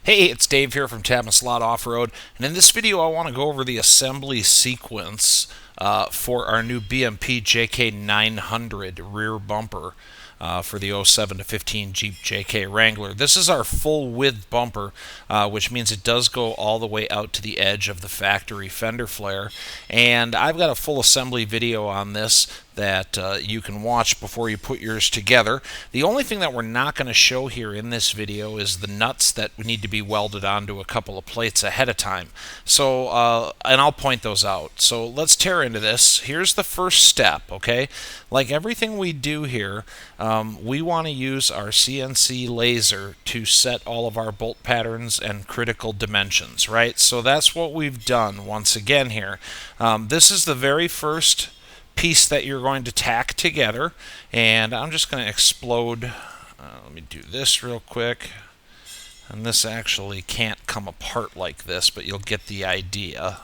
Hey, it's Dave here from Tab and Slot Off-Road, and in this video I want to go over the assembly sequence for our new BMP-JK-900 rear bumper for the '07 to '15 Jeep JK Wrangler. This is our full width bumper, which means it does go all the way out to the edge of the factory fender flare, and I've got a full assembly video on this that you can watch before you put yours together. The only thing that we're not going to show here in this video is the nuts that need to be welded onto a couple of plates ahead of time. So, and I'll point those out. So let's tear into this. Here's the first step, okay? Like everything we do here, we want to use our CNC laser to set all of our bolt patterns and critical dimensions, right? So that's what we've done once again here. This is the very first piece that you're going to tack together, and I'm just going to explode. Let me do this real quick, and this actually can't come apart like this, but you'll get the idea.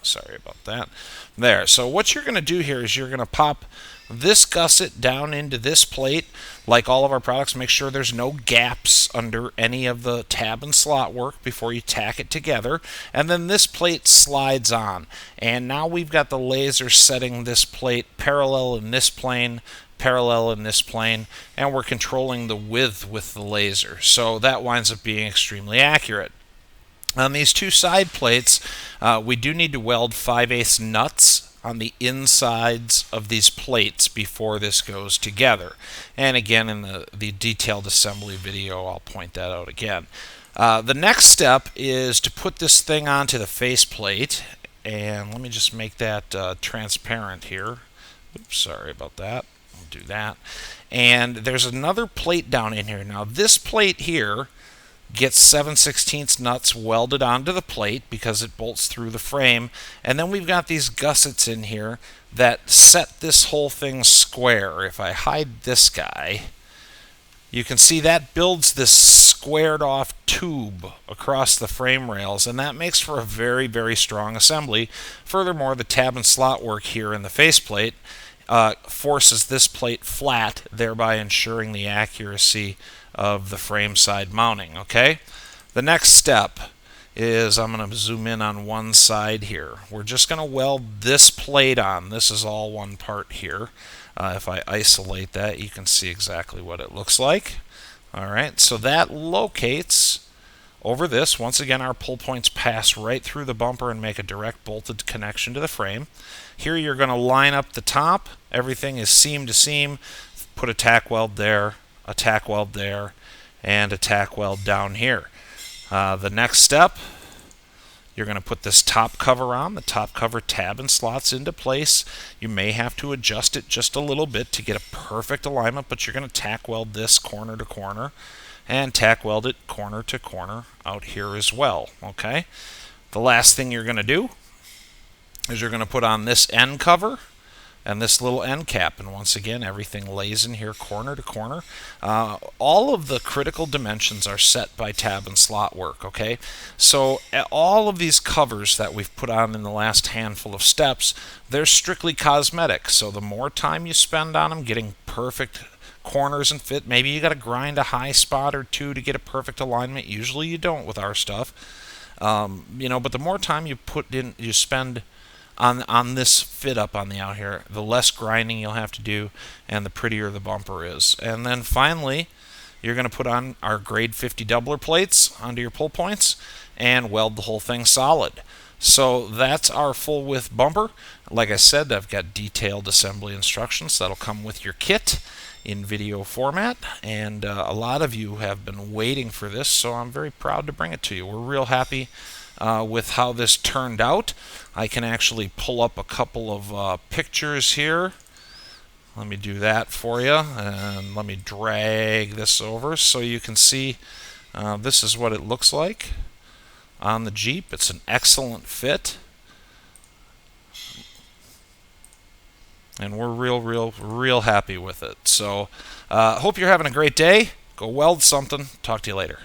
Sorry about that. There. So what you're going to do here is you're going to pop this gusset down into this plate. Like all of our products, make sure there's no gaps under any of the tab and slot work before you tack it together. And then this plate slides on. And now we've got the laser setting this plate parallel in this plane, parallel in this plane, and we're controlling the width with the laser. So that winds up being extremely accurate. On these two side plates, we do need to weld 5/8 nuts on the insides of these plates before this goes together. And again, in the detailed assembly video, I'll point that out again. The next step is to put this thing onto the faceplate, and let me just make that transparent here. Oops, sorry about that. I'll do that. And there's another plate down in here. Now this plate here gets 7/16 nuts welded onto the plate because it bolts through the frame, and then we've got these gussets in here that set this whole thing square. If I hide this guy, you can see that builds this squared off tube across the frame rails, and that makes for a very, very strong assembly. Furthermore, the tab and slot work here in the faceplate forces this plate flat, thereby ensuring the accuracy of the frame side mounting. Okay, the next step is I'm going to zoom in on one side here. We're just going to weld this plate on. This is all one part here. If I isolate that, you can see exactly what it looks like. Alright, so that locates over this. Once again, our pull points pass right through the bumper and make a direct bolted connection to the frame. Here you're going to line up the top. Everything is seam to seam. Put a tack weld there, a tack weld there, and a tack weld down here. The next step, you're going to put this top cover on. The top cover tab and slots into place. You may have to adjust it just a little bit to get a perfect alignment, but you're going to tack weld this corner to corner and tack weld it corner to corner out here as well. Okay. The last thing you're going to do is you're going to put on this end cover and this little end cap, and once again everything lays in here corner to corner. All of the critical dimensions are set by tab and slot work. Okay, so all of these covers that we've put on in the last handful of steps, they're strictly cosmetic. So the more time you spend on them getting perfect corners and fit, maybe you got to grind a high spot or two to get a perfect alignment. Usually you don't with our stuff, but the more time you spend on this fit up on the out here, the less grinding you'll have to do and the prettier the bumper is. And then finally, you're going to put on our grade 50 doubler plates onto your pull points and weld the whole thing solid. So that's our full width bumper. Like I said, I've got detailed assembly instructions that'll come with your kit in video format, and a lot of you have been waiting for this, so I'm very proud to bring it to you. We're real happy with how this turned out. I can actually pull up a couple of pictures here. Let me do that for you, and let me drag this over so you can see this is what it looks like on the Jeep. It's an excellent fit, and we're real happy with it. So hope you're having a great day. Go weld something. Talk to you later.